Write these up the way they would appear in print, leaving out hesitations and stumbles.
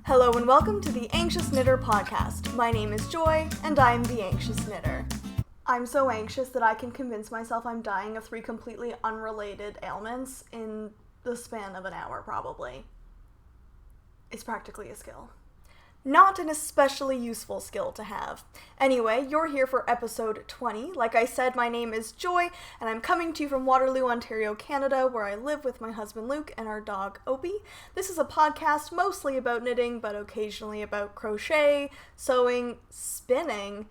Hello and welcome to the Anxious Knitter podcast. My name is Joy, and I'm the Anxious Knitter. I'm so anxious that I can convince myself I'm dying of 3 completely unrelated ailments in the span of an hour, probably. It's practically a skill. Not an especially useful skill to have. Anyway, you're here for episode 20. Like I said, my name is Joy, and I'm coming to you from Waterloo, Ontario, Canada, where I live with my husband Luke and our dog Opie. This is a podcast mostly about knitting, but occasionally about crochet, sewing, spinning,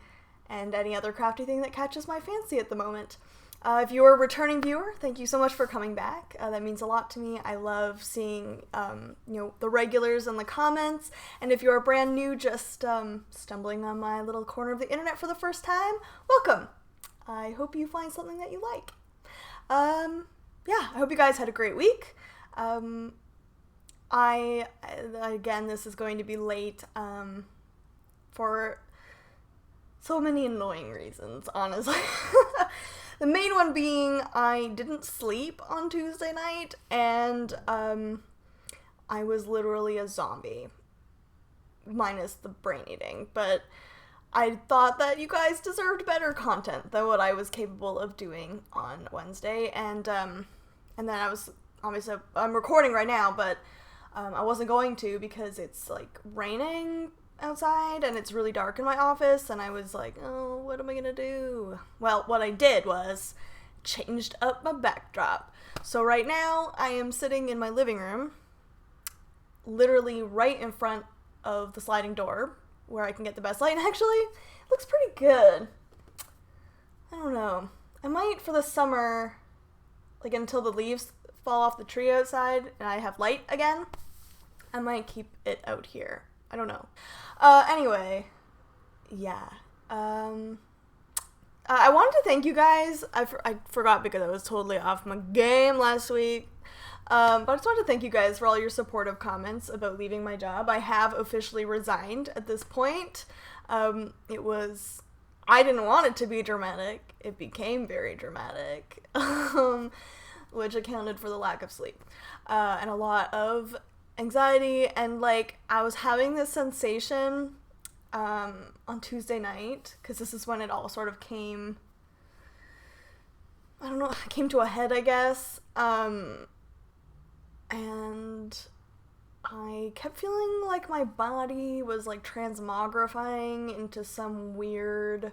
and any other crafty thing that catches my fancy at the moment. If you're a returning viewer, thank you so much for coming back. That means a lot to me. I love seeing, the regulars in the comments. And if you're brand new, just stumbling on my little corner of the internet for the first time, welcome. I hope you find something that you like. I hope you guys had a great week. Again, this is going to be late for so many annoying reasons, honestly. The main one being I didn't sleep on Tuesday night, and I was literally a zombie, minus the brain eating, but I thought that you guys deserved better content than what I was capable of doing on Wednesday, and then I'm recording right now, but I wasn't going to because it's like raining outside and it's really dark in my office, and I was like, oh, what am I gonna do? Well, what I did was changed up my backdrop. So right now I am sitting in my living room, literally right in front of the sliding door where I can get the best light, and actually it looks pretty good. I don't know, I might for the summer, like until the leaves fall off the tree outside and I have light again, I might keep it out here. I don't know. Anyway, yeah. I wanted to thank you guys. I forgot because I was totally off my game last week. But I just wanted to thank you guys for all your supportive comments about leaving my job. I have officially resigned at this point. I didn't want it to be dramatic. It became very dramatic, which accounted for the lack of sleep, and a lot of anxiety, and I was having this sensation on Tuesday night, because this is when it all sort of came to a head, I guess, and I kept feeling like my body was transmogrifying into some weird,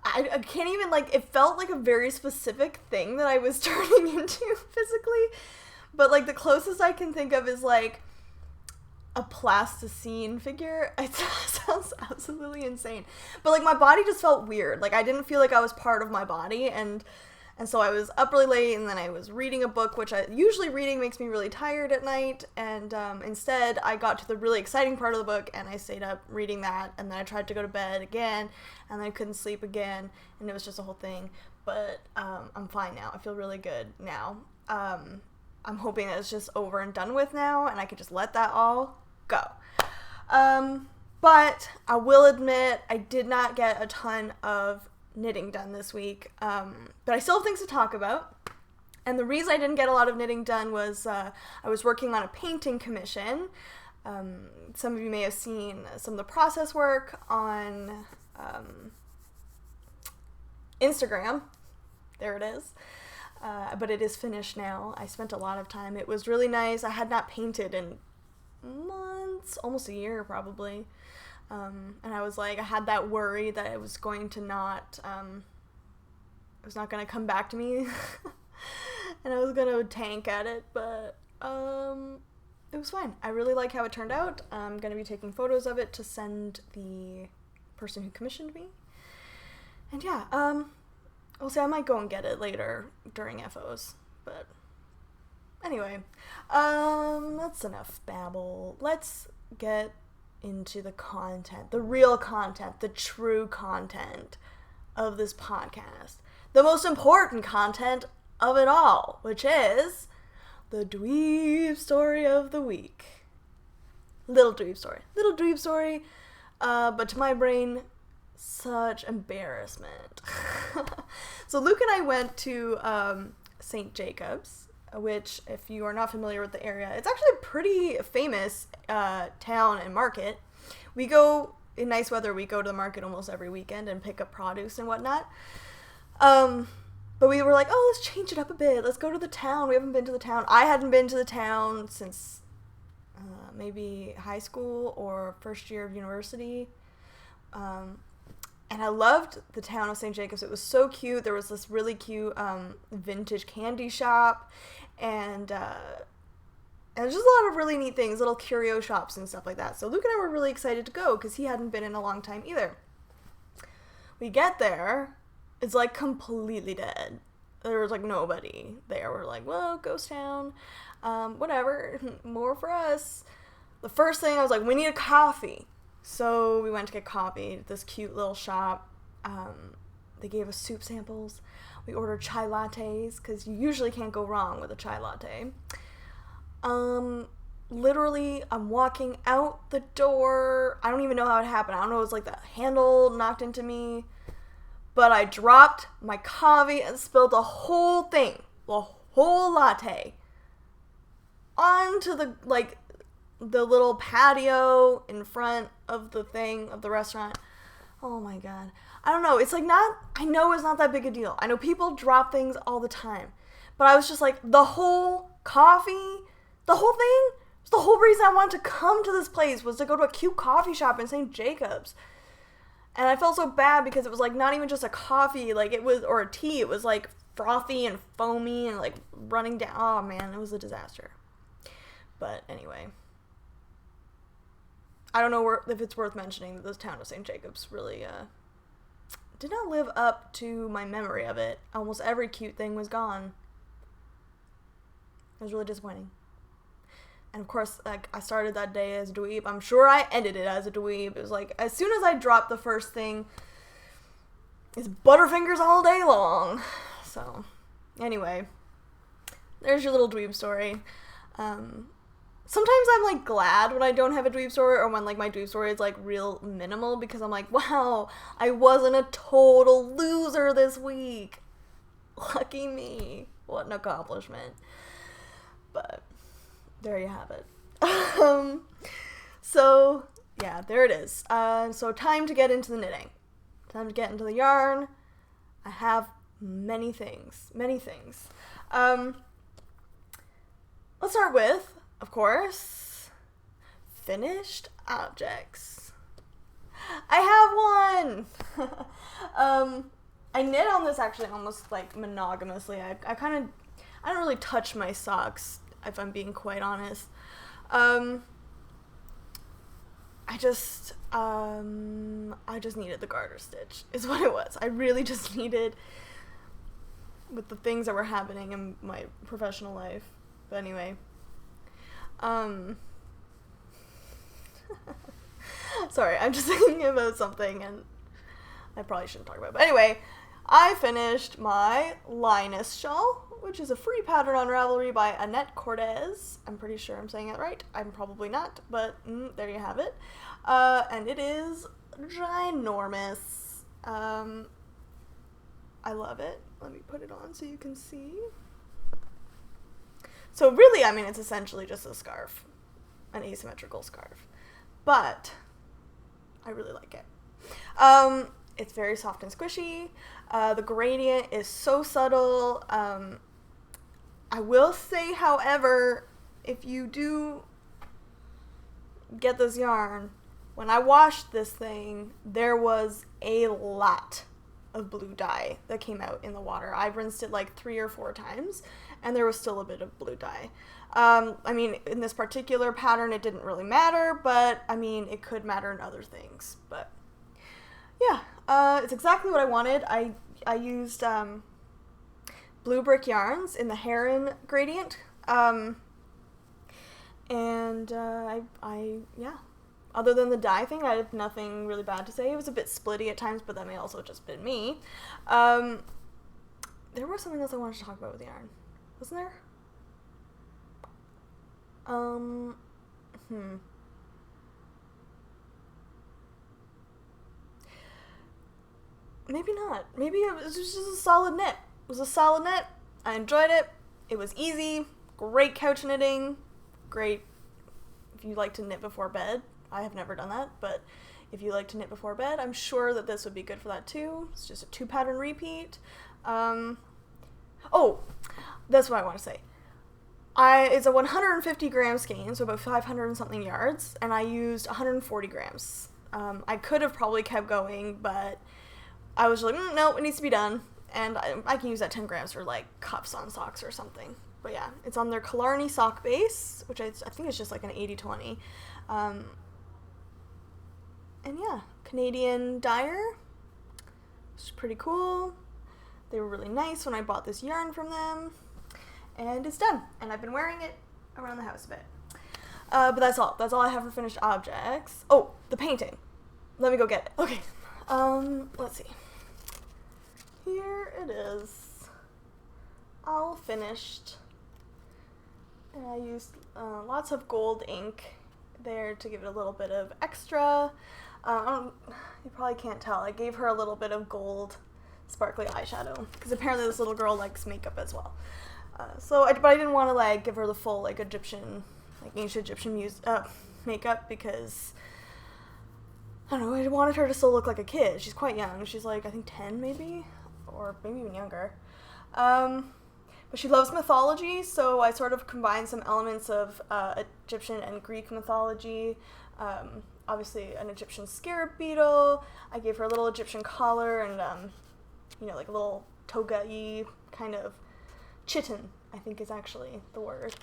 I can't even, it felt like a very specific thing that I was turning into physically. But, the closest I can think of is, a plasticine figure. It sounds absolutely insane. But, my body just felt weird. I didn't feel like I was part of my body. And so I was up really late, and then I was reading a book, which usually reading makes me really tired at night. And instead, I got to the really exciting part of the book, and I stayed up reading that. And then I tried to go to bed again, and then I couldn't sleep again. And it was just a whole thing. But I'm fine now. I feel really good now. I'm hoping that it's just over and done with now, and I could just let that all go. But I will admit, I did not get a ton of knitting done this week, but I still have things to talk about. And the reason I didn't get a lot of knitting done was I was working on a painting commission. Some of you may have seen some of the process work on Instagram. There it is. But it is finished now. I spent a lot of time. It was really nice. I had not painted in months, almost a year probably. And I was I had that worry that it was going to not, it was not going to come back to me. And I was going to tank at it, but it was fine. I really like how it turned out. I'm going to be taking photos of it to send the person who commissioned me. And yeah, I'll say I might go and get it later during FOs, but anyway, that's enough babble. Let's get into the content, the real content, the true content of this podcast, the most important content of it all, which is the Dweeb story of the week. Little Dweeb story, but to my brain, such embarrassment. So Luke and I went to St. Jacobs which, if you are not familiar with the area, it's actually a pretty famous town and market. We go, in nice weather, we go to the market almost every weekend and pick up produce and whatnot. But we were like, oh, let's change it up a bit. Let's go to the town. We haven't been to the town. I hadn't been to the town since maybe high school or first year of university. And I loved the town of St. Jacobs. It was so cute. There was this really cute vintage candy shop, and there's just a lot of really neat things, little curio shops and stuff like that. So Luke and I were really excited to go because he hadn't been in a long time either. We get there, it's like completely dead. There was like nobody there. We're like, well, ghost town, whatever, more for us. The first thing I was like, we need a coffee. So we went to get coffee at this cute little shop. They gave us soup samples. We ordered chai lattes because you usually can't go wrong with a chai latte. Literally, I'm walking out the door. I don't even know how it happened. I don't know, it was like the handle knocked into me. But I dropped my coffee and spilled the whole thing, the whole latte, onto the little patio in front of the restaurant. Oh my God. I don't know. It's like I know it's not that big a deal. I know people drop things all the time. But I was just like, the whole coffee, the whole thing, the whole reason I wanted to come to this place was to go to a cute coffee shop in St. Jacobs. And I felt so bad because it was like not even just a coffee, like it was, or a tea. It was like frothy and foamy and like running down. Oh man, it was a disaster. But anyway, I don't know if it's worth mentioning that this town of St. Jacobs really did not live up to my memory of it. Almost every cute thing was gone. It was really disappointing. And of course, like, I started that day as a dweeb. I'm sure I ended it as a dweeb. It was like, as soon as I dropped the first thing, it's Butterfingers all day long. So, anyway, there's your little dweeb story. Sometimes I'm, like, glad when I don't have a dweeb story, or when, like, my dweeb story is, like, real minimal, because I'm like, wow, I wasn't a total loser this week. Lucky me. What an accomplishment. But there you have it. So, yeah, there it is. So time to get into the knitting. Time to get into the yarn. I have many things. Let's start with, of course, finished objects. I have one! I knit on this actually almost like monogamously. I don't really touch my socks, if I'm being quite honest. I just needed the garter stitch, is what it was. I really just needed, with the things that were happening in my professional life. But anyway, sorry, I'm just thinking about something, and I probably shouldn't talk about it. But anyway, I finished my Linus shawl, which is a free pattern on Ravelry by Annette Cortez. I'm pretty sure I'm saying it right. I'm probably not, but there you have it. And it is ginormous. I love it. Let me put it on so you can see. So really, I mean, it's essentially just a scarf, an asymmetrical scarf. But I really like it. It's very soft and squishy. The gradient is so subtle. I will say, however, if you do get this yarn, when I washed this thing, there was a lot of blue dye that came out in the water. I rinsed it like 3 or 4 times, and there was still a bit of blue dye. I mean, in this particular pattern, it didn't really matter, but I mean, it could matter in other things. But yeah, it's exactly what I wanted. I used blue brick yarns in the heron gradient, and yeah, other than the dye thing, I have nothing really bad to say. It was a bit splitty at times, but that may also have just been me. There was something else I wanted to talk about with the yarn, wasn't there? Maybe not. Maybe it was just a solid knit. It was a solid knit. I enjoyed it. It was easy, great couch knitting, great if you like to knit before bed. I have never done that, but if you like to knit before bed, I'm sure that this would be good for that too. It's just a 2 pattern repeat. Oh, that's what I want to say. It's a 150 gram skein, so about 500 and something yards, and I used 140 grams. I could have probably kept going, but I was like, no, it needs to be done, and I can use that 10 grams for like cuffs on socks or something. But yeah, it's on their Killarney sock base, which I think is just like an 80/20. And yeah, Canadian dyer. It's pretty cool. They were really nice when I bought this yarn from them. And it's done. And I've been wearing it around the house a bit. But that's all. That's all I have for finished objects. Oh, the painting. Let me go get it. Okay. Let's see. Here it is. All finished. And I used lots of gold ink there to give it a little bit of extra. You probably can't tell. I gave her a little bit of gold sparkly eyeshadow because apparently this little girl likes makeup as well. But I didn't want to like give her the full like Egyptian, like ancient Egyptian makeup because I don't know. I wanted her to still look like a kid. She's quite young. She's like I think 10 maybe, or maybe even younger. But she loves mythology, so I sort of combined some elements of Egyptian and Greek mythology. Obviously, an Egyptian scarab beetle. I gave her a little Egyptian collar and, like a little toga-y kind of chitin, I think is actually the word.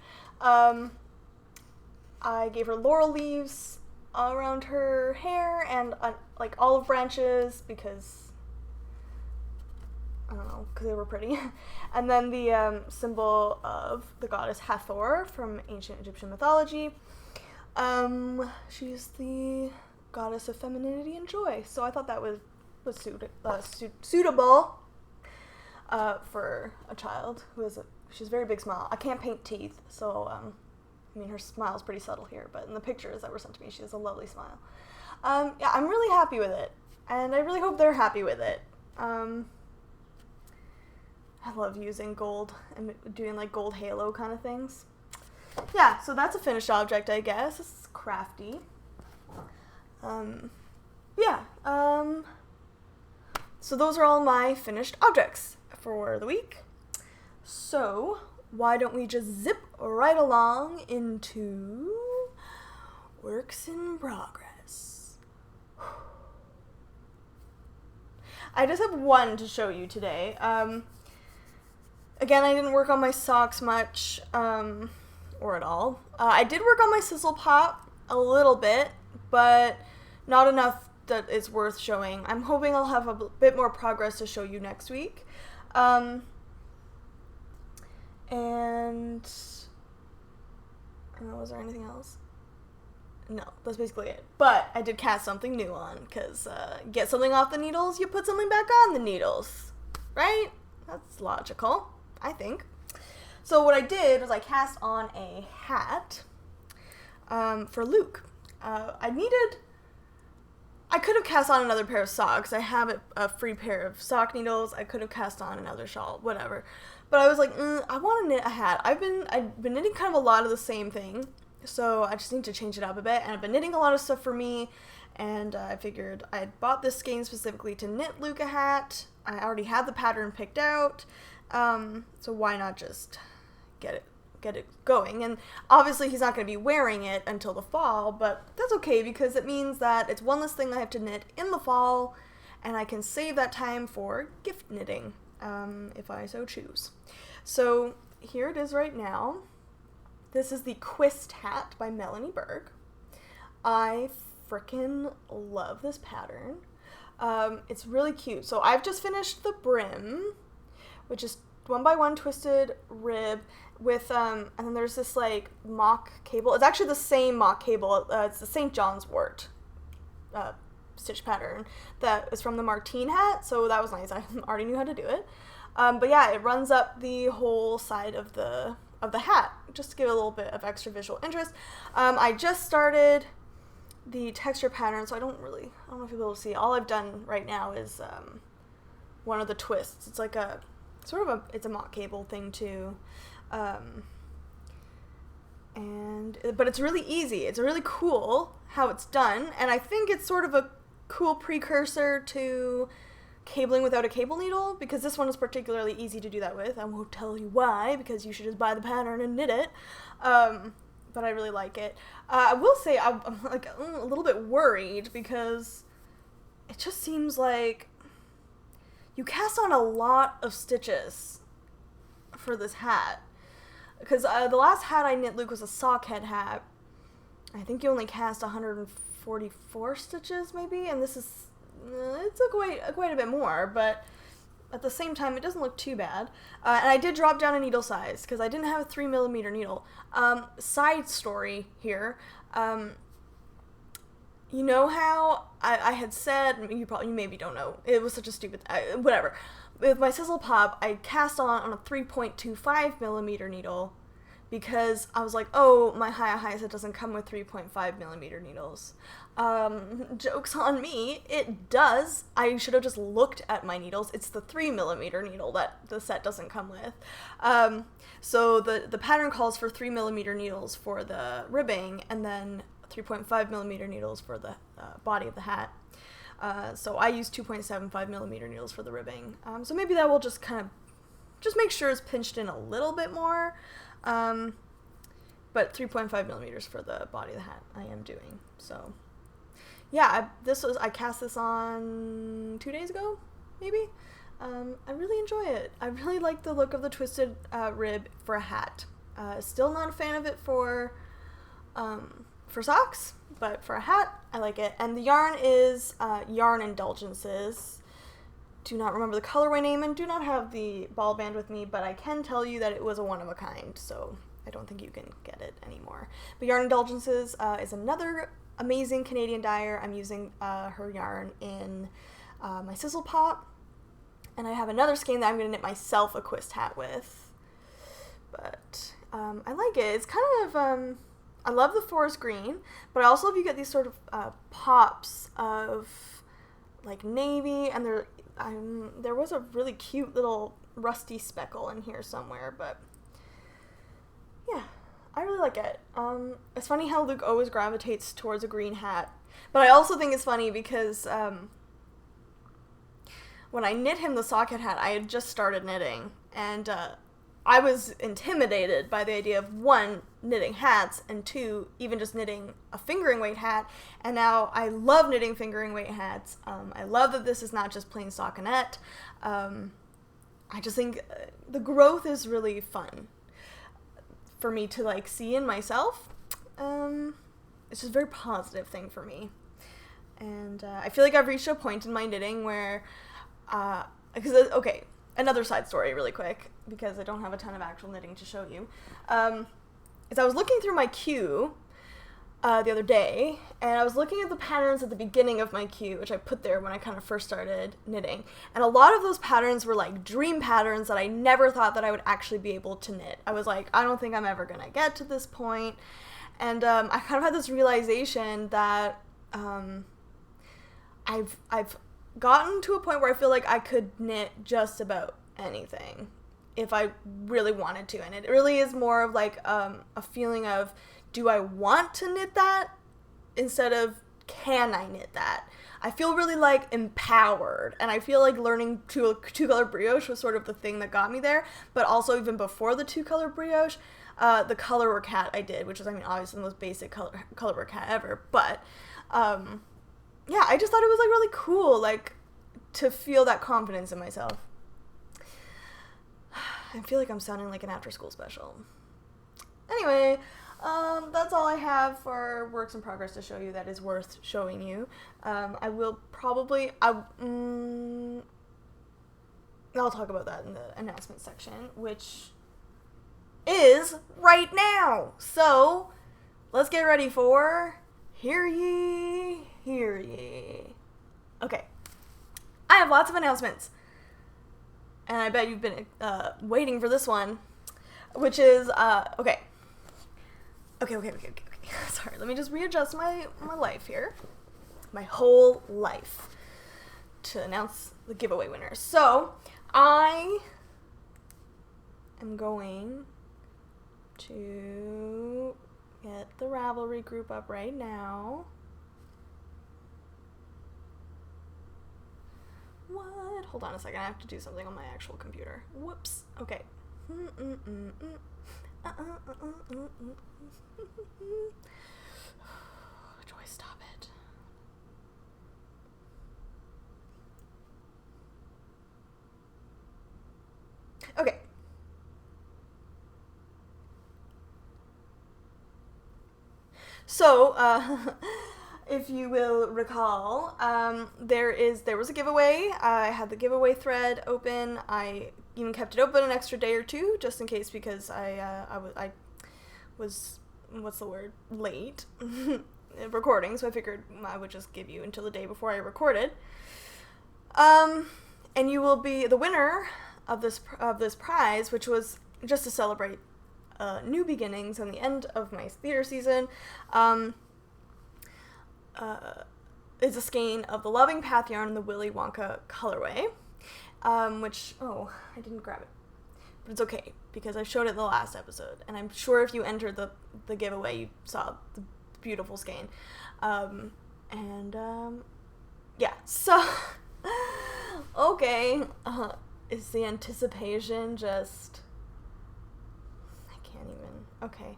I gave her laurel leaves all around her hair and, like, olive branches because, I don't know, because they were pretty. And then the symbol of the goddess Hathor from ancient Egyptian mythology. She's the goddess of femininity and joy, so I thought that was suitable for a child she's a very big smile. I can't paint teeth, so her smile's pretty subtle here, but in the pictures that were sent to me, she has a lovely smile. Yeah, I'm really happy with it, and I really hope they're happy with it. I love using gold and doing like gold halo kind of things. Yeah, so that's a finished object, I guess. It's crafty. So those are all my finished objects for the week. So why don't we just zip right along into works in progress. I just have one to show you today. Again, I didn't work on my socks much, or at all. I did work on my sizzle pop a little bit, but not enough that it's worth showing. I'm hoping I'll have a bit more progress to show you next week. And was there anything else? No, that's basically it. But I did cast something new on, because get something off the needles, you put something back on the needles, right? That's logical, I think. So what I did was I cast on a hat for Luke. I could have cast on another pair of socks. I have a free pair of sock needles. I could have cast on another shawl, whatever. But I was like, I want to knit a hat. I've been knitting kind of a lot of the same thing, so I just need to change it up a bit. And I've been knitting a lot of stuff for me, and I figured I had bought this skein specifically to knit Luke a hat. I already had the pattern picked out, so why not just get it going? And obviously he's not going to be wearing it until the fall, but that's okay because it means that it's one less thing I have to knit in the fall, and I can save that time for gift knitting, if I so choose. So here it is right now. This is the Quist hat by Melanie Berg. I frickin' love this pattern. It's really cute. So I've just finished the brim, which is 1x1 twisted rib with, and then there's this like mock cable. It's actually the same mock cable. It's the St. John's wort stitch pattern that is from the Martine hat. So that was nice. I already knew how to do it. But yeah, it runs up the whole side of the hat just to give it a little bit of extra visual interest. I just started the texture pattern, so I don't know if you'll be able to see. All I've done right now is one of the twists. It's like it's a mock cable thing too. But it's really easy. It's really cool how it's done, and I think it's sort of a cool precursor to cabling without a cable needle, because this one is particularly easy to do that with. I won't tell you why, because you should just buy the pattern and knit it. But I really like it. I will say I'm like a little bit worried, because it just seems like you cast on a lot of stitches for this hat. Because the last hat I knit, Luke, was a sockhead hat. I think you only cast 144 stitches, maybe, and this is, it's quite a bit more, but at the same time, it doesn't look too bad. And I did drop down a needle size, because I didn't have a 3mm needle. Side story here. You know how I had said, you maybe don't know, it was such a stupid, whatever. With my Sizzle Pop, I cast on a 3.25mm needle, because I was like, oh, my Hyatt doesn't come with 3.5mm needles. Joke's on me, it does. I should have just looked at my needles. It's the 3mm needle that the set doesn't come with. So the pattern calls for 3mm needles for the ribbing, and then 3.5mm needles for the body of the hat. So I use 2.75mm needles for the ribbing. So maybe that will just kind of, just make sure it's pinched in a little bit more. But 3.5mm for the body of the hat I am doing. So yeah, I cast this on 2 days ago, maybe. I really enjoy it. I really like the look of the twisted rib for a hat. Still not a fan of it for socks, but for a hat, I like it. And the yarn is Yarn Indulgences. Do not remember the colorway name and do not have the ball band with me, but I can tell you that it was a one-of-a-kind, so I don't think you can get it anymore. But Yarn Indulgences is another amazing Canadian dyer. I'm using her yarn in my Sizzle Pop, and I have another skein that I'm going to knit myself a Quist hat with. But I like it. It's kind of... I love the forest green, but I also love you get these sort of pops of like navy, and there was a really cute little rusty speckle in here somewhere, but yeah, I really like it. It's funny how Luke always gravitates towards a green hat, but I also think it's funny because when I knit him the socket hat, I had just started knitting, and I was intimidated by the idea of, one, knitting hats, and two, even just knitting a fingering weight hat, and now I love knitting fingering weight hats. I love that this is not just plain stockinette. I just think the growth is really fun for me to, like, see in myself. It's just a very positive thing for me. And I feel like I've reached a point in my knitting where, okay, another side story really quick, because I don't have a ton of actual knitting to show you, is I was looking through my queue the other day, and I was looking at the patterns at the beginning of my queue, which I put there when I kind of first started knitting, and a lot of those patterns were like dream patterns that I never thought that I would actually be able to knit. I was like, I don't think I'm ever gonna get to this point, and I kind of had this realization that I've gotten to a point where I feel like I could knit just about anything if I really wanted to, and it really is more of like a feeling of, do I want to knit that instead of can I knit that? I feel really like empowered, and I feel like learning two-color brioche was sort of the thing that got me there, but also even before the two-color brioche, the colorwork hat I did, which is, I mean, obviously the most basic colorwork hat ever, but yeah, I just thought it was like really cool, like, to feel that confidence in myself. I feel like I'm sounding like an after-school special. Anyway, that's all I have for works in progress to show you that is worth showing you. I will probably, I'll talk about that in the announcement section, which is right now. So, let's get ready for Hear Ye, Hear Ye. Okay, I have lots of announcements, and I bet you've been waiting for this one, which is, okay. Sorry, let me just readjust my life here. My whole life to announce the giveaway winners. So, I am going to get the Ravelry group up right now. What? Hold on a second. I have to do something on my actual computer. Whoops. Okay. Joy, stop it. Okay. So, if you will recall, there was a giveaway. I had the giveaway thread open. I even kept it open an extra day or two, just in case, because I was what's the word, late recording. So I figured I would just give you until the day before I recorded. And you will be the winner of this prize, which was just to celebrate new beginnings and the end of my theater season. Is a skein of the Loving Path yarn in the Willy Wonka colorway, which, I didn't grab it, but it's okay, because I showed it in the last episode, and I'm sure if you entered the giveaway, you saw the beautiful skein, yeah, so, okay, is the anticipation just, I can't even, okay,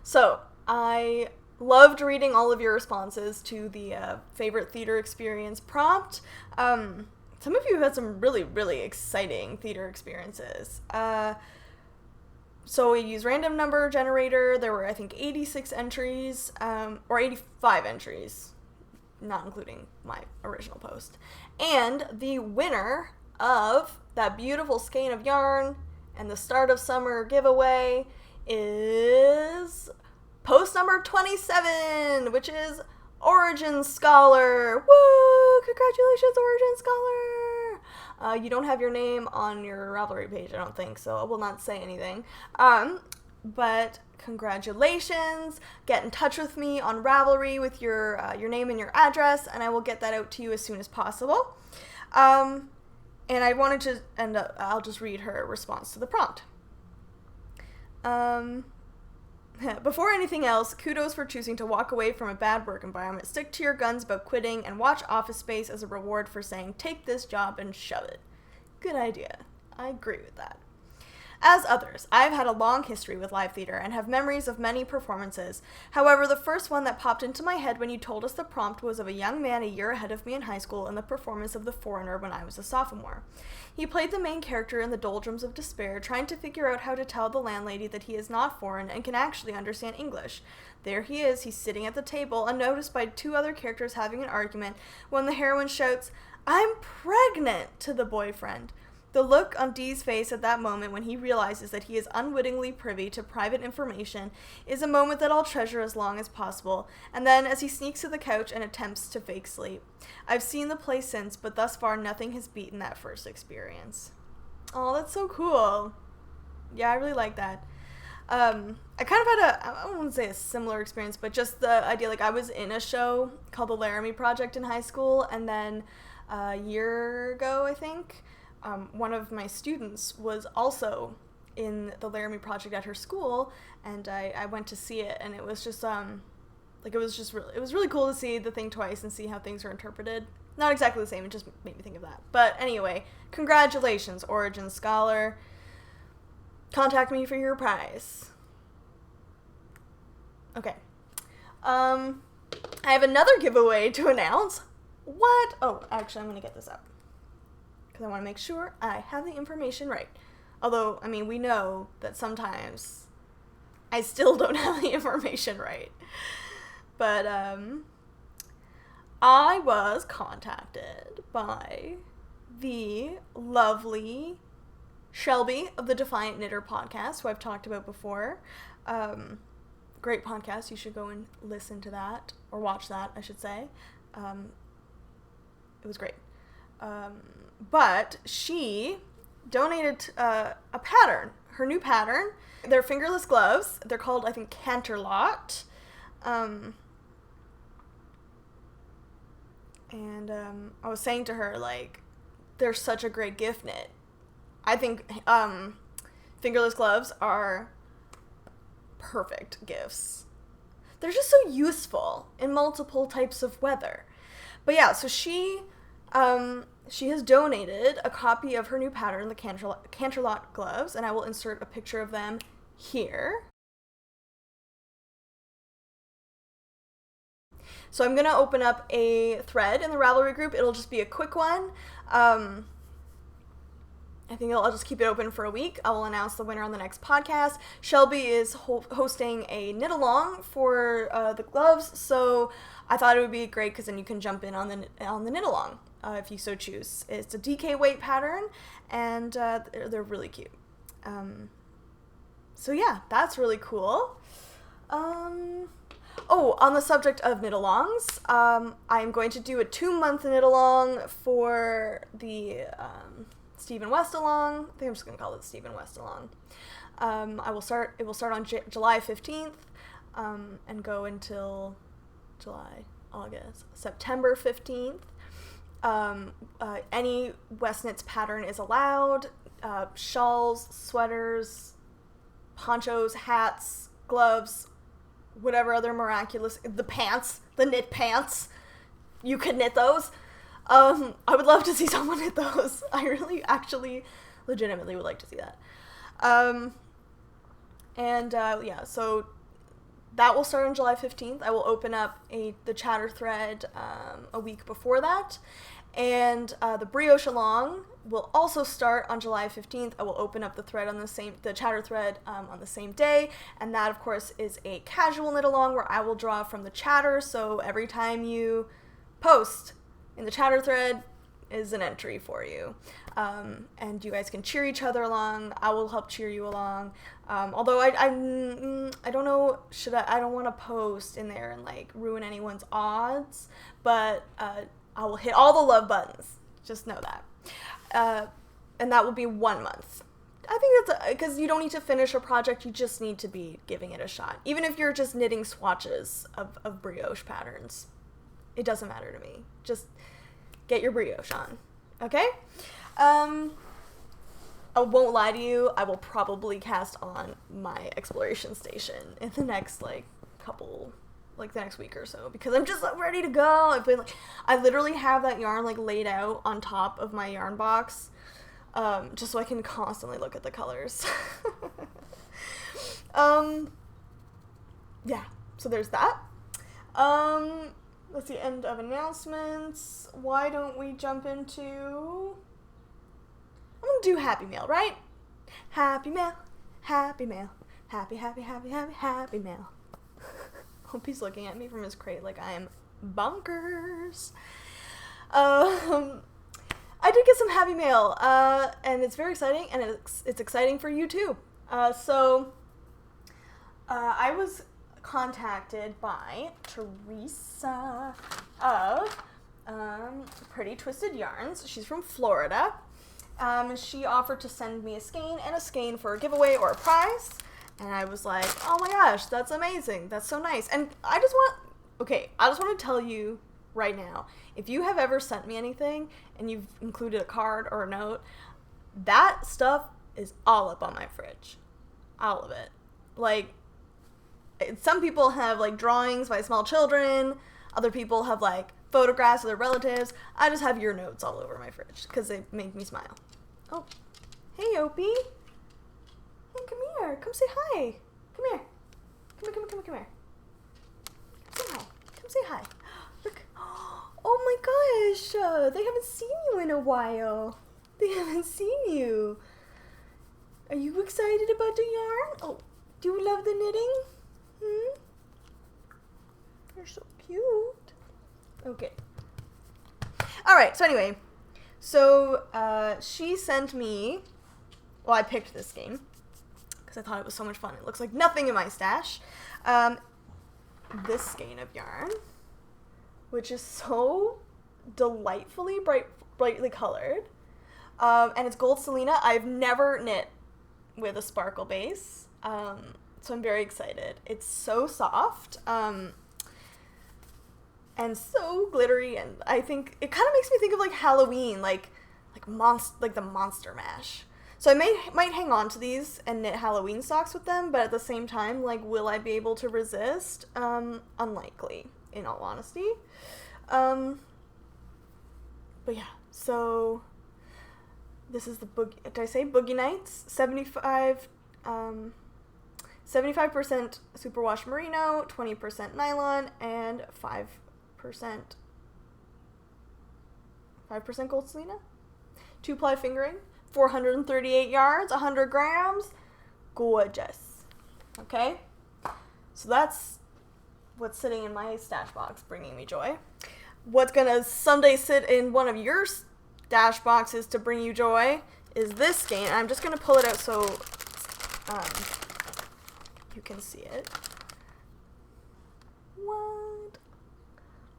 so, I loved reading all of your responses to the favorite theater experience prompt. Some of you have had some really, really exciting theater experiences. So we used random number generator. There were, I think, 86 entries, or 85 entries, not including my original post. And the winner of that beautiful skein of yarn and the start of summer giveaway is post number 27, which is Origin Scholar. Woo! Congratulations, Origin Scholar! You don't have your name on your Ravelry page, I don't think, so I will not say anything. But congratulations. Get in touch with me on Ravelry with your name and your address, and I will get that out to you as soon as possible. And I wanted to, and I'll just read her response to the prompt. Before anything else, kudos for choosing to walk away from a bad work environment, stick to your guns about quitting, and watch Office Space as a reward for saying, take this job and shove it. Good idea. I agree with that. As others, I've had a long history with live theater and have memories of many performances. However, the first one that popped into my head when you told us the prompt was of a young man a year ahead of me in high school in the performance of The Foreigner when I was a sophomore. He played the main character in the doldrums of despair, trying to figure out how to tell the landlady that he is not foreign and can actually understand English. There he is, he's sitting at the table, unnoticed by two other characters having an argument, when the heroine shouts, "I'm pregnant!" to the boyfriend. The look on Dee's face at that moment when he realizes that he is unwittingly privy to private information is a moment that I'll treasure as long as possible, and then as he sneaks to the couch and attempts to fake sleep. I've seen the play since, but thus far nothing has beaten that first experience. Oh, that's so cool. Yeah, I really like that. I kind of had I don't want to say a similar experience, but just the idea, like, I was in a show called the Laramie Project in high school, and then a year ago, I think, one of my students was also in the Laramie Project at her school, and I went to see it, and it was just, it was really cool to see the thing twice and see how things are interpreted. Not exactly the same, it just made me think of that. But anyway, congratulations, Origin Scholar. Contact me for your prize. Okay. I have another giveaway to announce. What? Oh, actually, I'm going to get this up, because I want to make sure I have the information right. Although, I mean, we know that sometimes I still don't have the information right. But, I was contacted by the lovely Shelby of the Defiant Knitter podcast, who I've talked about before. Great podcast. You should go and listen to that, or watch that, I should say. It was great. But she donated a pattern, her new pattern. They're fingerless gloves. They're called, I think, Canterlot. And I was saying to her, like, they're such a great gift knit. I think fingerless gloves are perfect gifts. They're just so useful in multiple types of weather. But yeah, so she has donated a copy of her new pattern, the Canterlot gloves, and I will insert a picture of them here. So I'm going to open up a thread in the Ravelry group. It'll just be a quick one. I think I'll just keep it open for a week. I will announce the winner on the next podcast. Shelby is hosting a knit-along for the gloves, so I thought it would be great because then you can jump in on the knit-along if you so choose. It's a DK weight pattern, and they're really cute. So yeah, that's really cool. Oh, on the subject of knit-alongs, I'm going to do a 2-month knit-along for the Stephen West along. I think I'm just going to call it Stephen West along. It will start on July 15th and go until September 15th. Any West Knits pattern is allowed. Shawls, sweaters, ponchos, hats, gloves, whatever other miraculous, the knit pants, you can knit those. I would love to see someone knit those. I really, actually, legitimately would like to see that. Yeah, so that will start on July 15th. I will open up the chatter thread a week before that. And the brioche along will also start on July 15th. I will open up the thread on the chatter thread on the same day. And that, of course, is a casual knit along where I will draw from the chatter. So every time you post in the chatter thread is an entry for you. And you guys can cheer each other along. I will help cheer you along. Although I don't know, I don't want to post in there and like ruin anyone's odds, but I will hit all the love buttons. Just know that. And that will be 1 month. I think that's because you don't need to finish a project, you just need to be giving it a shot. Even if you're just knitting swatches of brioche patterns. It doesn't matter to me. Just get your brioche on. Okay? I won't lie to you, I will probably cast on my exploration station in the next the next week or so, because I'm just ready to go. I literally have that yarn laid out on top of my yarn box, just so I can constantly look at the colors. Yeah, so there's that. That's the end of announcements. Why don't we jump into... I'm gonna do Happy Mail, right? Happy Mail, Happy Mail, Happy, happy, happy, happy, happy Mail. Hope he's looking at me from his crate like I am bonkers. I did get some Happy Mail, and it's very exciting, and it's exciting for you too. So I was contacted by Teresa of Pretty Twisted Yarns. She's from Florida. She offered to send me a skein and a skein for a giveaway or a prize. And I was like, oh my gosh, that's amazing. That's so nice. And I just want to tell you right now, if you have ever sent me anything and you've included a card or a note, that stuff is all up on my fridge. All of it. Some people have drawings by small children. Other people have photographs of their relatives. I just have your notes all over my fridge because they make me smile. Oh, hey Opie. Hey, come here. Come say hi. Come here. Come here. Say hi. Come say hi. Look. Oh my gosh. They haven't seen you in a while. They haven't seen you. Are you excited about the yarn? Oh, do you love the knitting? You're so cute. Okay. Alright, so anyway. She sent me... Well, I picked this skein because I thought it was so much fun. It looks like nothing in my stash. This skein of yarn, which is so delightfully brightly colored. And it's gold Selena. I've never knit with a sparkle base. So I'm very excited. It's so soft. And so glittery, and I think it kind of makes me think of Halloween, the Monster Mash. So I might hang on to these and knit Halloween socks with them, but at the same time, like, will I be able to resist? Unlikely, in all honesty. But yeah, so this is the did I say Boogie Nights? 75% superwash merino, 20% nylon, and 5% gold selena. 2-ply fingering, 438 yards, 100 grams. Gorgeous. Okay? So that's what's sitting in my stash box, bringing me joy. What's gonna someday sit in one of your stash boxes to bring you joy is this skein. I'm just gonna pull it out so you can see it. What?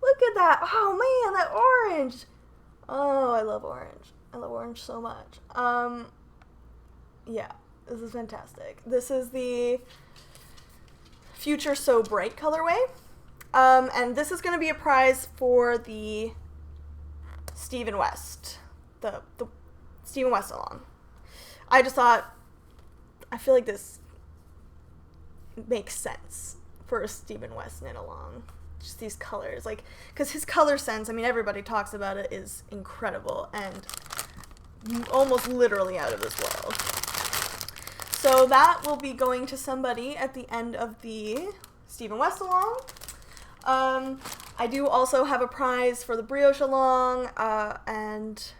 Look at that. Oh man, that orange. Oh, I love orange. I love orange so much. Yeah, this is fantastic. This is the Future So Bright colorway. And this is going to be a prize for the Stephen West. The Stephen West along. I just thought, I feel like this makes sense for a Stephen West knit along. Just these colors, like, because his color sense, I mean, everybody talks about it, is incredible and almost literally out of this world. So that will be going to somebody at the end of the Stephen West along. I do also have a prize for the brioche along, and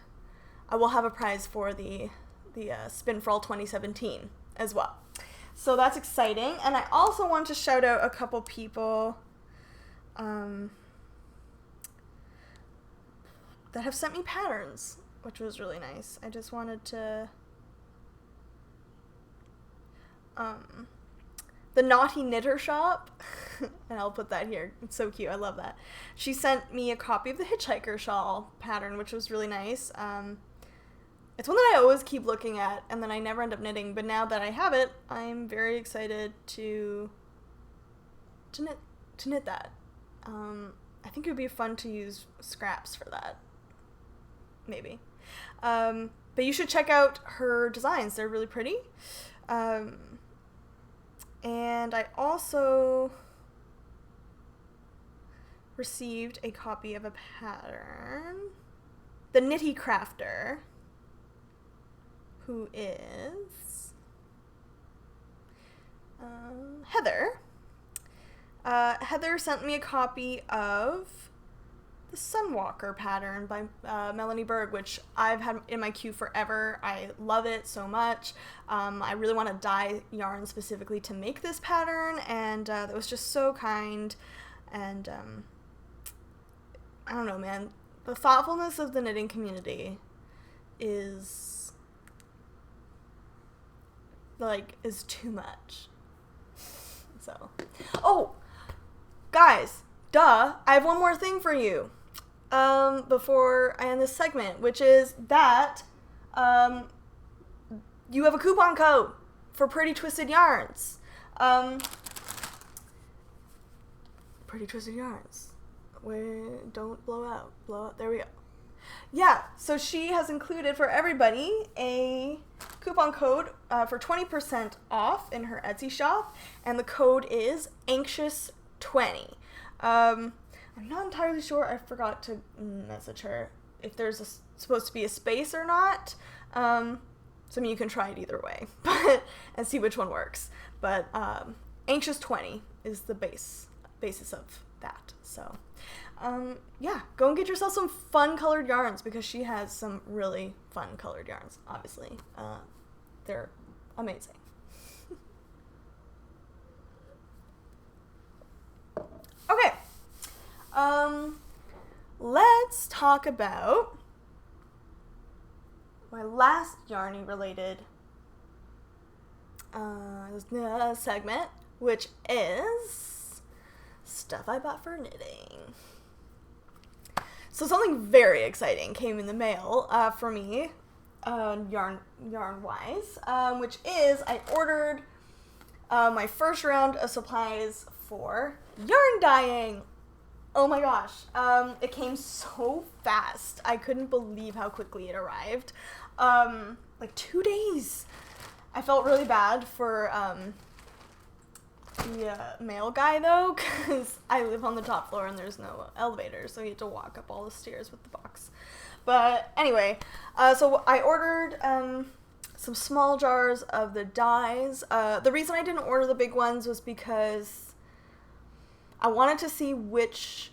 I will have a prize for the Spin for All 2017 as well. So that's exciting. And I also want to shout out a couple people that have sent me patterns, which was really nice. I just wanted to... the Naughty Knitter Shop, and I'll put that here. It's so cute. I love that. She sent me a copy of the Hitchhiker Shawl pattern, which was really nice. It's one that I always keep looking at, and then I never end up knitting, but now that I have it, I'm very excited to knit that. I think it would be fun to use scraps for that. Maybe. But you should check out her designs. They're really pretty. And I also received a copy of a pattern. The Nitty Crafter, who is Heather. Heather sent me a copy of the Sunwalker pattern by Melanie Berg, which I've had in my queue forever. I love it so much. I really want to dye yarn specifically to make this pattern, and that was just so kind. And I don't know, man. The thoughtfulness of the knitting community is too much. So, oh, guys, duh, I have one more thing for you before I end this segment, which is that you have a coupon code for Pretty Twisted Yarns. Pretty Twisted Yarns. Don't blow out. There we go. Yeah, so she has included for everybody a coupon code for 20% off in her Etsy shop, and the code is anxious20. I'm not entirely sure. I forgot to message her if there's supposed to be a space or not. So I mean, you can try it either way, and see which one works. But anxious20 is the basis of that. So yeah, go and get yourself some fun colored yarns, because she has some really fun colored yarns. Obviously, they're amazing. Okay. Let's talk about my last yarny related segment, which is stuff I bought for knitting. So something very exciting came in the mail for me, yarn-wise, which is I ordered my first round of supplies for yarn dyeing. Oh my gosh. It came so fast. I couldn't believe how quickly it arrived. Like 2 days. I felt really bad for the mail guy though, because I live on the top floor and there's no elevator, so you have to walk up all the stairs with the box. But anyway, so I ordered some small jars of the dyes. The reason I didn't order the big ones was because I wanted to see which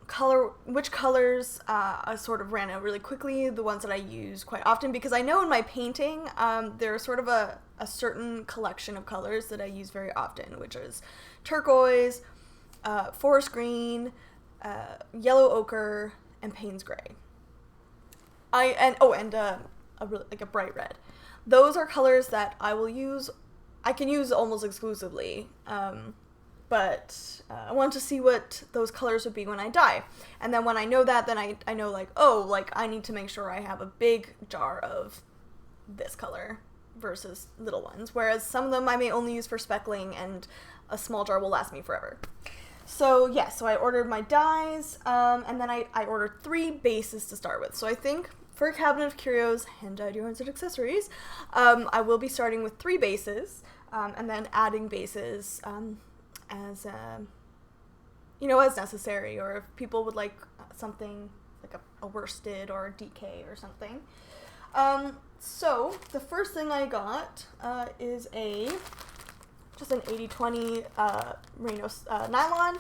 colors I sort of ran out really quickly, the ones that I use quite often, because I know in my painting there's sort of a certain collection of colors that I use very often, which is turquoise, forest green, yellow ochre, and Payne's gray. And a bright red. Those are colors that I can use almost exclusively. But I want to see what those colors would be when I dye. And then when I know that, then I know like, oh, like I need to make sure I have a big jar of this color versus little ones. Whereas some of them I may only use for speckling and a small jar will last me forever. So yeah, so I ordered my dyes and then I ordered 3 bases to start with. So I think for a cabinet of curios, hand-dyed yarns and accessories, I will be starting with 3 bases and then adding bases as as necessary, or if people would like something like a worsted or a DK or something. So the first thing I got is just an 80/20 merino nylon,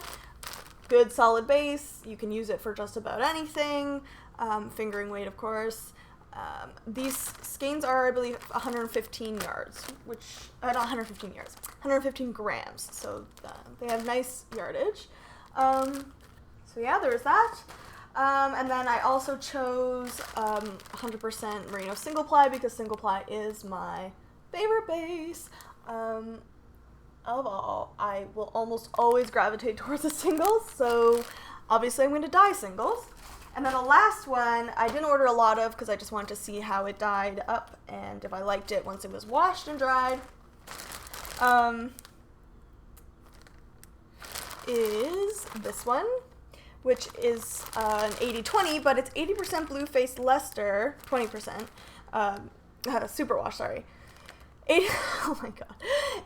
good solid base. You can use it for just about anything, fingering weight of course. These skeins are, I believe, 115 yards, not 115 yards, 115 grams, so they have nice yardage. So yeah, there's that. And then I also chose 100% merino single ply because single ply is my favorite base. Of all, I will almost always gravitate towards the singles, so obviously I'm going to dye singles. And then the last one, I didn't order a lot of because I just wanted to see how it dyed up and if I liked it once it was washed and dried. Is this one, which is an 80/20, but it's 80% blue-faced Leicester, 20%, superwash, sorry. Oh my god.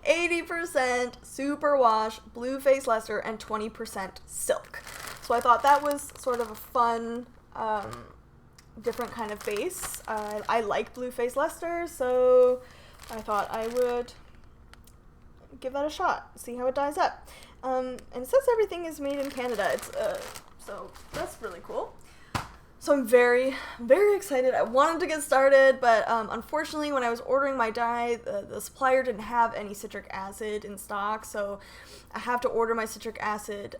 80% superwash, blue-faced Leicester, and 20% silk. So I thought that was sort of a fun, different kind of base. I like blue-faced Leicester, so I thought I would give that a shot, see how it dyes up. And it says everything is made in Canada. So that's really cool. So I'm very, very excited. I wanted to get started, but unfortunately when I was ordering my dye, the supplier didn't have any citric acid in stock, so I have to order my citric acid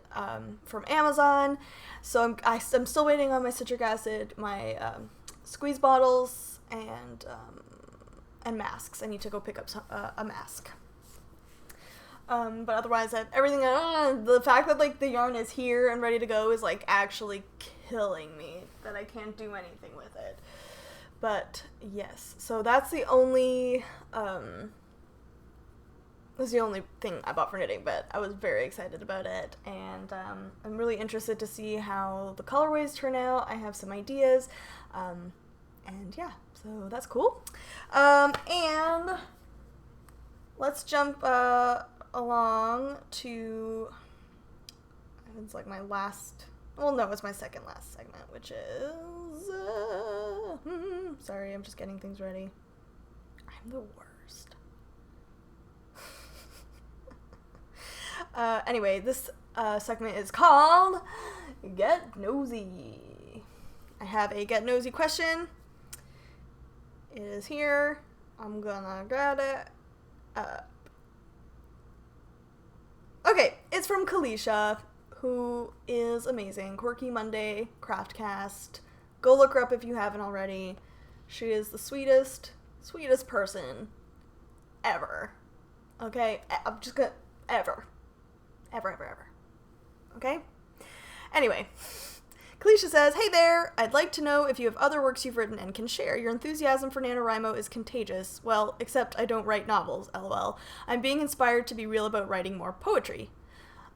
from Amazon. So I'm still waiting on my citric acid, my squeeze bottles, and masks. I need to go pick up a mask. But otherwise, everything, the fact that like the yarn is here and ready to go is like actually killing me that I can't do anything with it. But yes, so that's the only thing I bought for knitting, but I was very excited about it, and I'm really interested to see how the colorways turn out. I have some ideas, and yeah, so that's cool. And let's jump along to, it's like my last, well no, it's my second last segment, which is, sorry, I'm just getting things ready. I'm the worst. Anyway, this segment is called Get Nosy. I have a Get Nosy question. It is here. I'm gonna get it up. Okay, it's from Kalisha, who is amazing. Quirky Monday, Craftcast. Go look her up if you haven't already. She is the sweetest person ever. Okay? I'm just gonna, ever. Ever. Okay? Anyway, Kalisha says, "Hey there, I'd like to know if you have other works you've written and can share. Your enthusiasm for Nanorimo is contagious. Well, except I don't write novels, lol. I'm being inspired to be real about writing more poetry.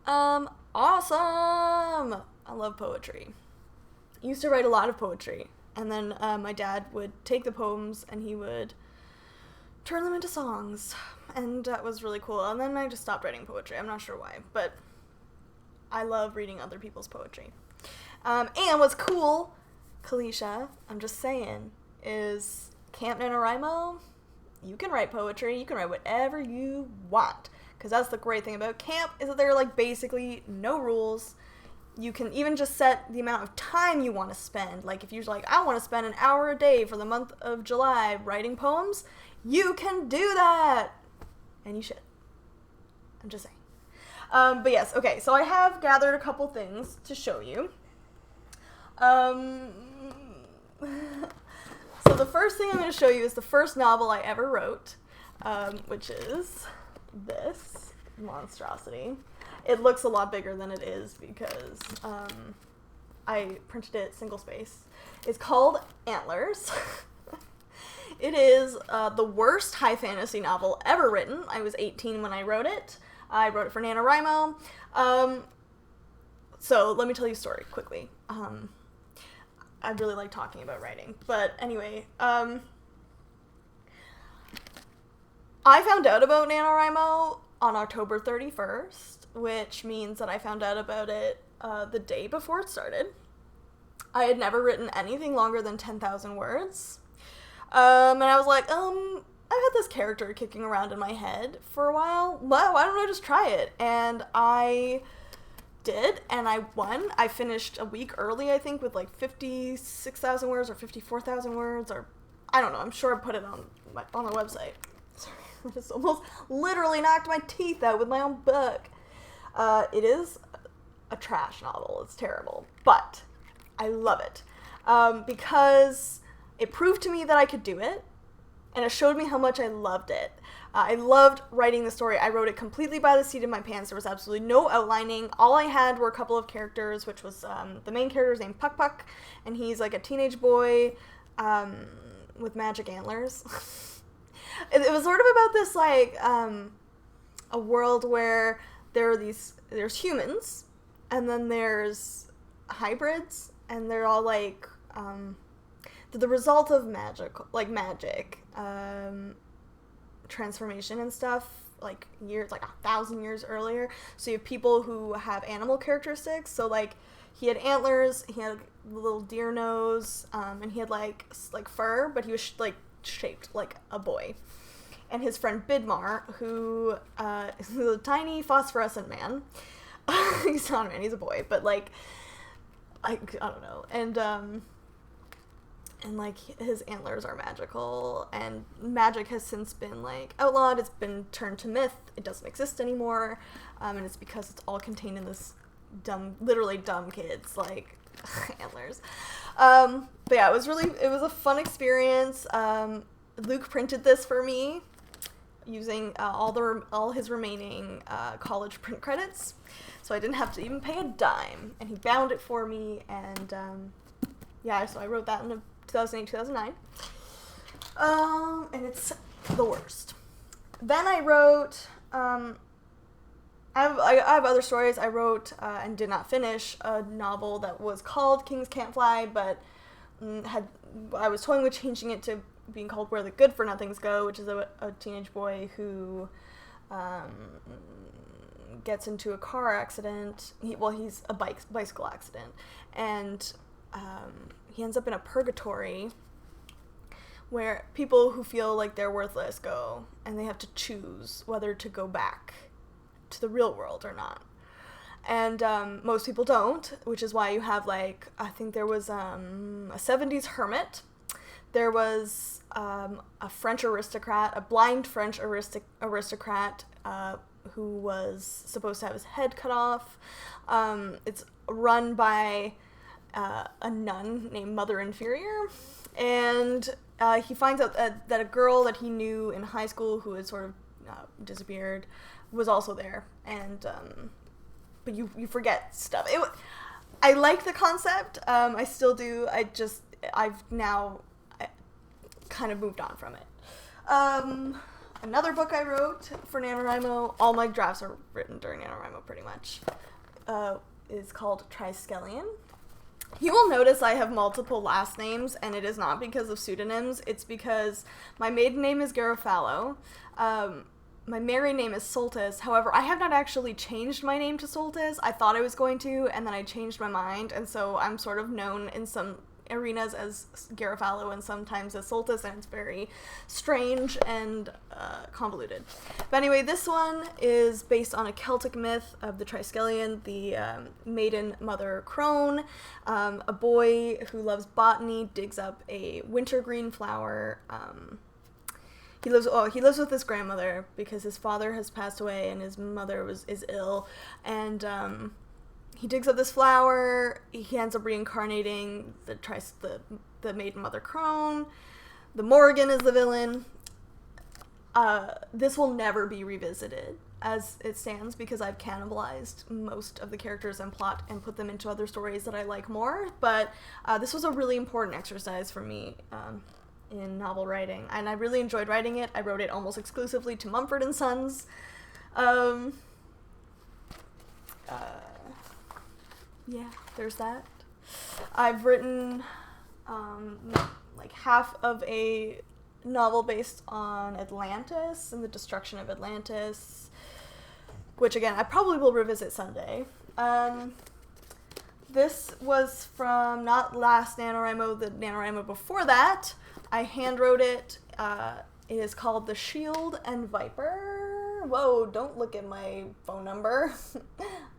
Awesome! I love poetry. I used to write a lot of poetry, and then my dad would take the poems and he would turn them into songs, and that was really cool. And then I just stopped writing poetry. I'm not sure why, but I love reading other people's poetry. And what's cool, Kalisha, I'm just saying, is Camp Nanorimo, you can write poetry, you can write whatever you want. Because that's the great thing about camp, is that there are, like, basically no rules. You can even just set the amount of time you want to spend. Like, if you're like, I want to spend an hour a day for the month of July writing poems, you can do that! And you should. I'm just saying. But yes, okay, so I have gathered a couple things to show you. So the first thing I'm going to show you is the first novel I ever wrote, which is this monstrosity. It looks a lot bigger than it is because I printed it single space. It's called Antlers. It is the worst high fantasy novel ever written. I was 18 when I wrote it. I wrote it for Nanorimo. So let me tell you a story quickly. I really like talking about writing. But anyway, I found out about NaNoWriMo on October 31st, which means that I found out about it the day before it started. I had never written anything longer than 10,000 words. And I was like, I've had this character kicking around in my head for a while. Why don't I just try it? And I did, and I won. I finished a week early, I think, with like 56,000 words or 54,000 words, or I don't know. I'm sure I put it on my website. Sorry, I just almost literally knocked my teeth out with my own book. It is a trash novel. It's terrible, but I love it because it proved to me that I could do it, and it showed me how much I loved it. I loved writing the story. I wrote it completely by the seat of my pants. There was absolutely no outlining. All I had were a couple of characters, which was the main character is named Puck Puck, and he's like a teenage boy with magic antlers. It was sort of about this like a world where there's humans, and then there's hybrids, and they're all like the result of magic transformation and stuff, like 1,000 years earlier. So you have people who have animal characteristics. So like he had antlers, he had a little deer nose, and he had like fur, but he was like shaped like a boy. And his friend Bidmar, who is a tiny phosphorescent man. He's not a man, he's a boy, but like I don't know. And like his antlers are magical, and magic has since been like outlawed. It's been turned to myth. It doesn't exist anymore, and it's because it's all contained in this literally dumb kids like antlers. But yeah, it was a fun experience. Luke printed this for me using all his remaining college print credits, so I didn't have to even pay a dime, and he bound it for me, and yeah, so I wrote that in 2008, 2009. And it's the worst. Then I wrote, I have other stories. I wrote and did not finish a novel that was called Kings Can't Fly, but I was toying with changing it to being called Where the Good for Nothings Go, which is a teenage boy who gets into a car accident. He's a bicycle accident, and he ends up in a purgatory where people who feel like they're worthless go, and they have to choose whether to go back to the real world or not. And most people don't, which is why you have like, I think there was a 70s hermit. There was a French aristocrat, a blind French aristocrat who was supposed to have his head cut off. It's run by a nun named Mother Inferior, and he finds out that a girl that he knew in high school who had sort of disappeared was also there, and but you forget stuff. I like the concept, I still do. I've now kind of moved on from it. Another book I wrote for NaNoWriMo, all my drafts are written during NaNoWriMo pretty much, is called Triskelion. You will notice I have multiple last names, and it is not because of pseudonyms. It's because my maiden name is Garofalo. My married name is Soltis. However, I have not actually changed my name to Soltis. I thought I was going to, and then I changed my mind, and so I'm sort of known in some arenas as Garofalo and sometimes as Soltis, and it's very strange and convoluted. But anyway, this one is based on a Celtic myth of the Triskelion, the maiden mother crone. A boy who loves botany digs up a wintergreen flower. He lives with his grandmother because his father has passed away and his mother is ill, and he digs up this flower. He ends up reincarnating the maiden mother crone. The Morrigan is the villain. This will never be revisited as it stands because I've cannibalized most of the characters and plot and put them into other stories that I like more. But this was a really important exercise for me in novel writing, and I really enjoyed writing it. I wrote it almost exclusively to Mumford and Sons. Yeah, there's that. I've written like half of a novel based on Atlantis and the destruction of Atlantis, which again I probably will revisit someday. This was from not last NaNoWriMo, the NaNoWriMo before that. I hand wrote it. It is called The Shield and Viper. Whoa, don't look at my phone number.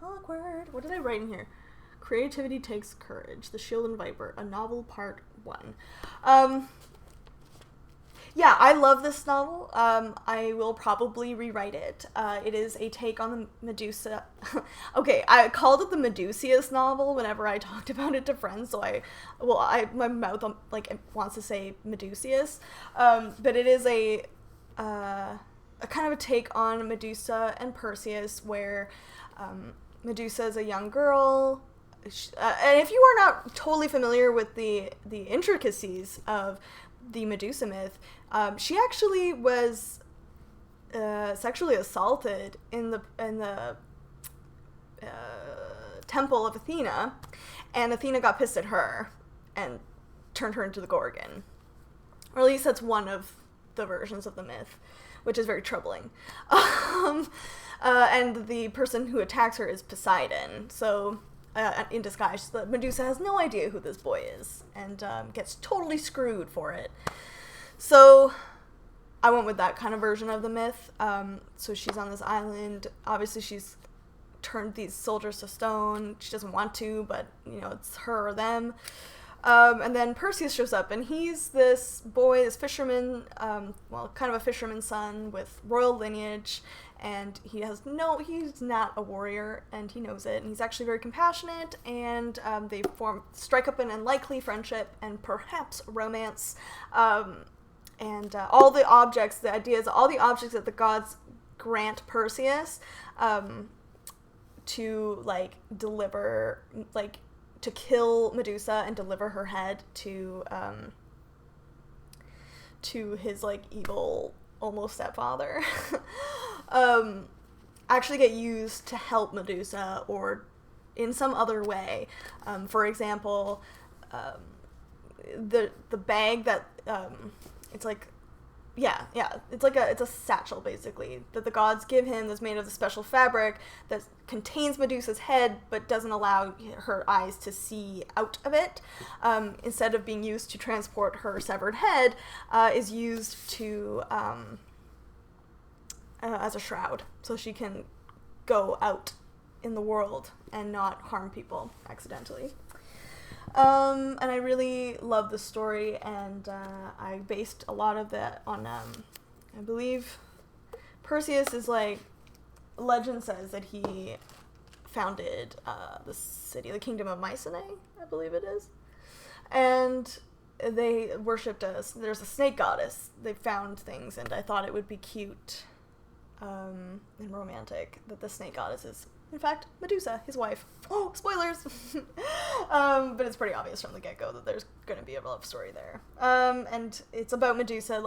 Awkward. What did I write in here? Creativity Takes Courage. The Shield and Viper. A novel, part 1. Yeah, I love this novel. I will probably rewrite it. It is a take on the Medusa. Okay, I called it the Medusius novel whenever I talked about it to friends, so my mouth like wants to say Medusius. But it is a kind of a take on Medusa and Perseus, where Medusa is a young girl. And if you are not totally familiar with the intricacies of the Medusa myth, she actually was sexually assaulted in the temple of Athena, and Athena got pissed at her and turned her into the Gorgon. Or at least that's one of the versions of the myth, which is very troubling. And the person who attacks her is Poseidon, so in disguise. So Medusa has no idea who this boy is, and gets totally screwed for it. So I went with that kind of version of the myth. So she's on this island. Obviously, she's turned these soldiers to stone. She doesn't want to, but, it's her or them. And then Perseus shows up, and he's this boy, this fisherman, kind of a fisherman's son with royal lineage, and he's not a warrior, and he knows it, and he's actually very compassionate, and they strike up an unlikely friendship, and perhaps romance, and all the objects that the gods grant Perseus, to, deliver, to kill Medusa and deliver her head to his, evil, almost stepfather, actually get used to help Medusa or in some other way. For example, the bag that, it's a satchel, basically, that the gods give him that's made of the special fabric that contains Medusa's head but doesn't allow her eyes to see out of it. Instead of being used to transport her severed head, is used to as a shroud, so she can go out in the world and not harm people accidentally. And I really love the story, and I based a lot of that on, I believe Perseus is legend says that he founded the kingdom of Mycenae, I believe it is. And they worshipped there's a snake goddess. They found things, and I thought it would be cute and romantic that the snake goddess is, in fact, Medusa, his wife. Oh, spoilers! But it's pretty obvious from the get-go that there's going to be a love story there. And it's about Medusa,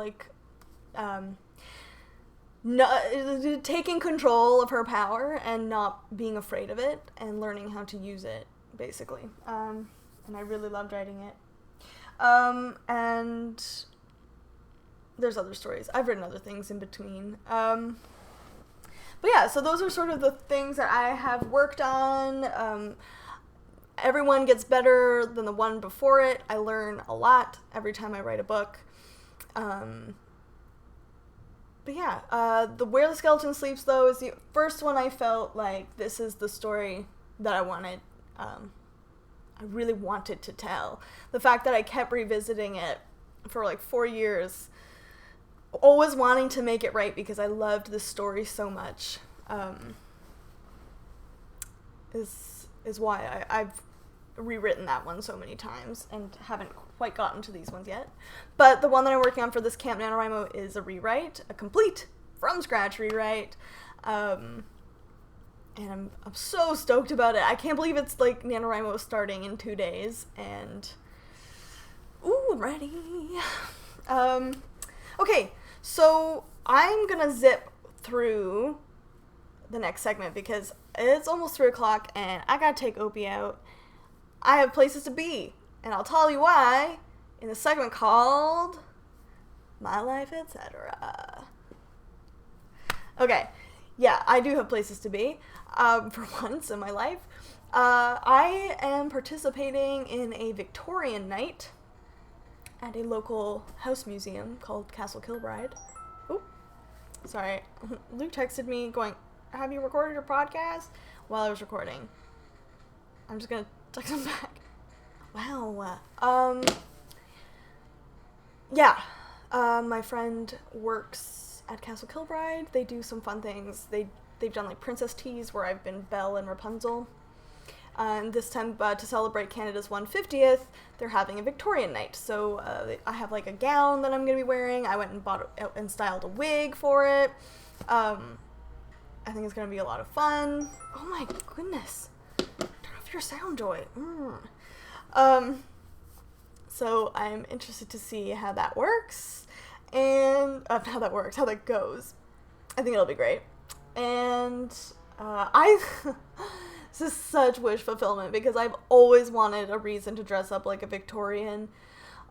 taking control of her power and not being afraid of it and learning how to use it, basically. And I really loved writing it. And there's other stories. I've written other things in between. But yeah, so those are sort of the things that I have worked on. Everyone gets better than the one before it. I learn a lot every time I write a book. But yeah, the Where the Skeleton Sleeps, though, is the first one I felt like this is the story that I wanted. I really wanted to tell. The fact that I kept revisiting it for like 4 years, always wanting to make it right because I loved the story so much, is why I've rewritten that one so many times and haven't quite gotten to these ones yet. But the one that I'm working on for this Camp Nanorimo is a rewrite, a complete from scratch rewrite. And I'm so stoked about it. I can't believe it's like Nanorimo starting in 2 days, and ooh, I'm ready. Okay, so I'm gonna zip through the next segment because it's almost 3 o'clock and I gotta take Opie out. I have places to be, and I'll tell you why in the segment called My Life, Etc. Okay, yeah, I do have places to be, for once in my life. I am participating in a Victorian night at a local house museum called Castle Kilbride. Oh, sorry. Luke texted me going, have you recorded your podcast? While I was recording. I'm just gonna text him back. Wow. Yeah. My friend works at Castle Kilbride. They do some fun things. They've done like princess teas where I've been Belle and Rapunzel. And this time, to celebrate Canada's 150th, they're having a Victorian night. So I have like a gown that I'm going to be wearing. I went and bought and styled a wig for it. I think it's going to be a lot of fun. Oh my goodness. Turn off your sound, Joy. So I'm interested to see how that works. And how that goes. I think it'll be great. And this is such wish fulfillment because I've always wanted a reason to dress up like a Victorian,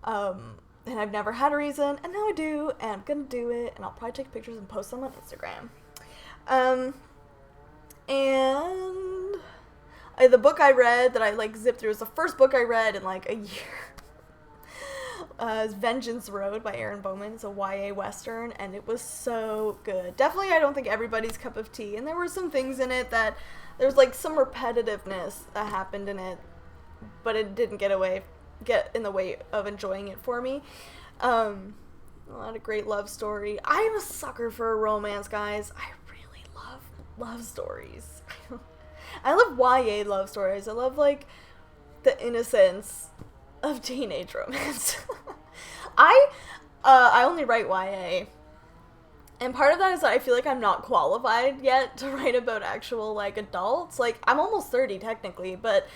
and I've never had a reason, and now I do, and I'm gonna do it, and I'll probably take pictures and post them on Instagram. And the book I read that I like zipped through is the first book I read in like a year. Is Vengeance Road by Aaron Bowman. It's a YA Western, and it was so good. Definitely, I don't think everybody's cup of tea, and there were some things in it that there's like some repetitiveness that happened in it, but it didn't get in the way of enjoying it for me. A lot of great love story. I'm a sucker for a romance, guys. I really love love stories. I love YA love stories. I love like the innocence of teenage romance. I only write YA, and part of that is that I feel like I'm not qualified yet to write about actual like adults. Like I'm almost 30 technically, but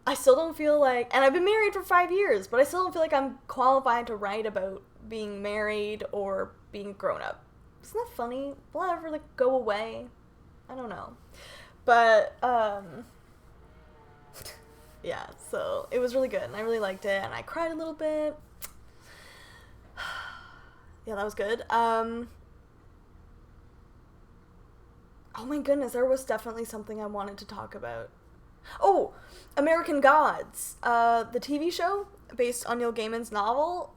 I still don't feel like, and I've been married for 5 years, but I still don't feel like I'm qualified to write about being married or being grown up. Isn't that funny? Will I ever like go away? I don't know, but yeah, so it was really good, and I really liked it, and I cried a little bit. Yeah, that was good. Oh my goodness, there was definitely something I wanted to talk about. Oh, American Gods, the TV show based on Neil Gaiman's novel.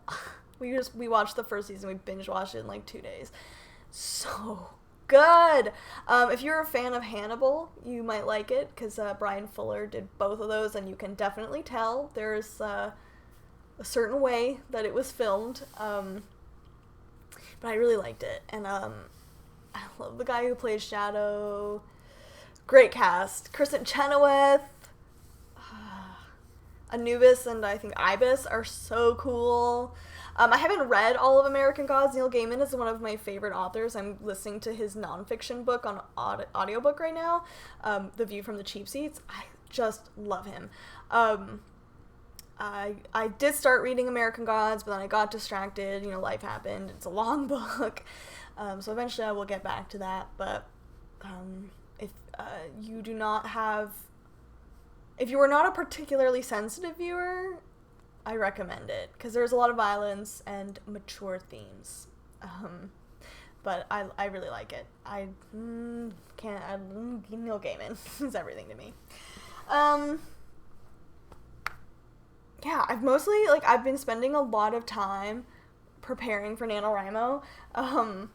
We watched the first season. We binge watched it in like 2 days. So good. If you're a fan of Hannibal, you might like it because Brian Fuller did both of those, and you can definitely tell there's a certain way that it was filmed. But I really liked it, and I love the guy who plays Shadow. Great cast. Kristen Chenoweth, Anubis, and I think Ibis are so cool. I haven't read all of American Gods. Neil Gaiman is one of my favorite authors. I'm listening to his nonfiction book on audiobook right now, The View from the Cheap Seats. I just love him. I did start reading American Gods, but then I got distracted. You know, life happened. It's a long book. So eventually I will get back to that. But if you do not have... If you are not a particularly sensitive viewer, I recommend it. Because there's a lot of violence and mature themes. But I really like it. Neil Gaiman is everything to me. Yeah, I've been spending a lot of time preparing for Nanorimo. I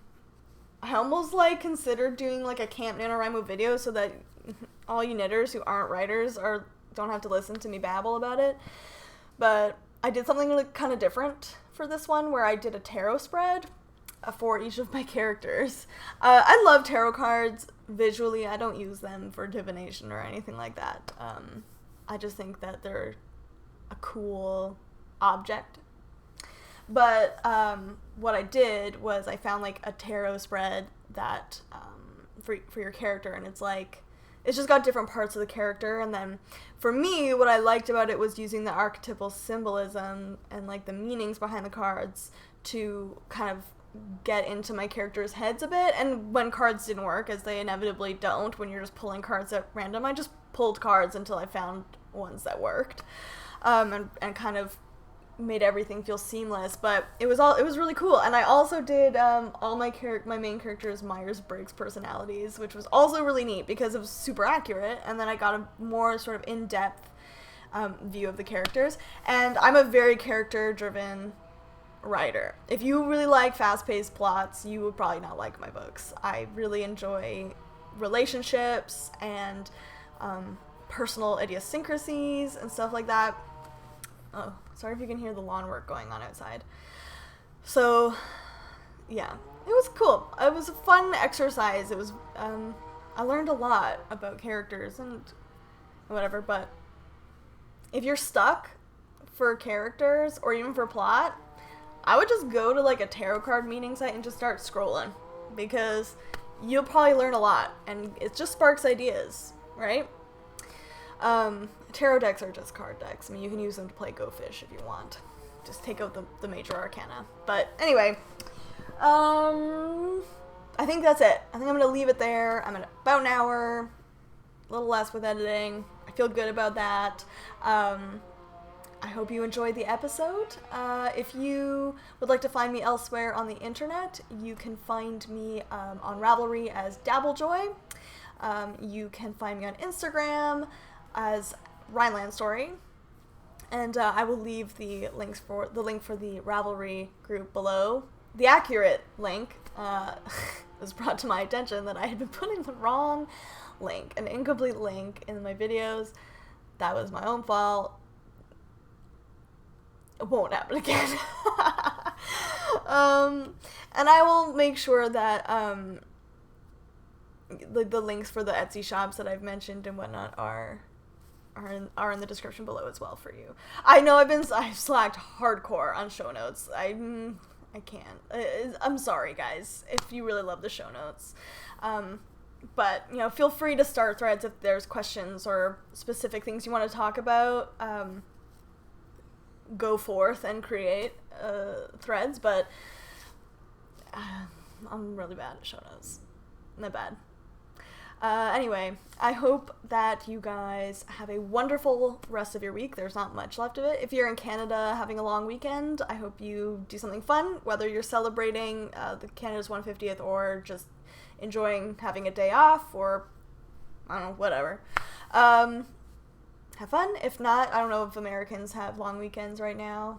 almost, considered doing, a Camp Nanorimo video so that all you knitters who aren't writers don't have to listen to me babble about it. But I did something, kind of different for this one, where I did a tarot spread for each of my characters. I love tarot cards visually. I don't use them for divination or anything like that. I just think that they're a cool object. But what I did was I found a tarot spread that for your character, and it's just got different parts of the character. And then for me, what I liked about it was using the archetypal symbolism and the meanings behind the cards to kind of get into my characters' heads a bit. And when cards didn't work, as they inevitably don't when you're just pulling cards at random, I just pulled cards until I found ones that worked. And kind of made everything feel seamless, but it was really cool. And I also did all my main characters' Myers-Briggs personalities, which was also really neat because it was super accurate, and then I got a more sort of in-depth view of the characters. And I'm a very character-driven writer. If you really like fast-paced plots, you would probably not like my books. I really enjoy relationships and personal idiosyncrasies and stuff like that. Oh, sorry if you can hear the lawn work going on outside. So, yeah, it was cool. It was a fun exercise. It was, I learned a lot about characters and whatever, but if you're stuck for characters or even for plot, I would just go to a tarot card meeting site and just start scrolling, because you'll probably learn a lot, and it just sparks ideas, right? Tarot decks are just card decks. I mean, you can use them to play Go Fish if you want. Just take out the major arcana. But anyway, I think that's it. I think I'm going to leave it there. I'm at about an hour, a little less with editing. I feel good about that. I hope you enjoyed the episode. If you would like to find me elsewhere on the internet, you can find me on Ravelry as dabblejoy. You can find me on Instagram as Rhineland Story, and I will leave the link for the Ravelry group below. The accurate link was brought to my attention that I had been putting the wrong link, an incomplete link in my videos. That was my own fault. It won't happen again. And I will make sure that the links for the Etsy shops that I've mentioned and whatnot are in the description below as well for you. I know I've slacked hardcore on show notes. I can't. I'm sorry, guys, if you really love the show notes. But, feel free to start threads if there's questions or specific things you want to talk about. Go forth and create threads, but I'm really bad at show notes. Not bad. Anyway, I hope that you guys have a wonderful rest of your week. There's not much left of it. If you're in Canada having a long weekend, I hope you do something fun, whether you're celebrating the Canada's 150th or just enjoying having a day off, or, I don't know, whatever. Have fun. If not, I don't know if Americans have long weekends right now.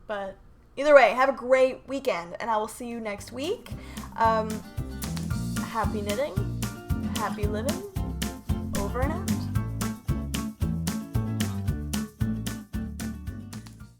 But either way, have a great weekend, and I will see you next week. Happy knitting. Happy living. Over and out.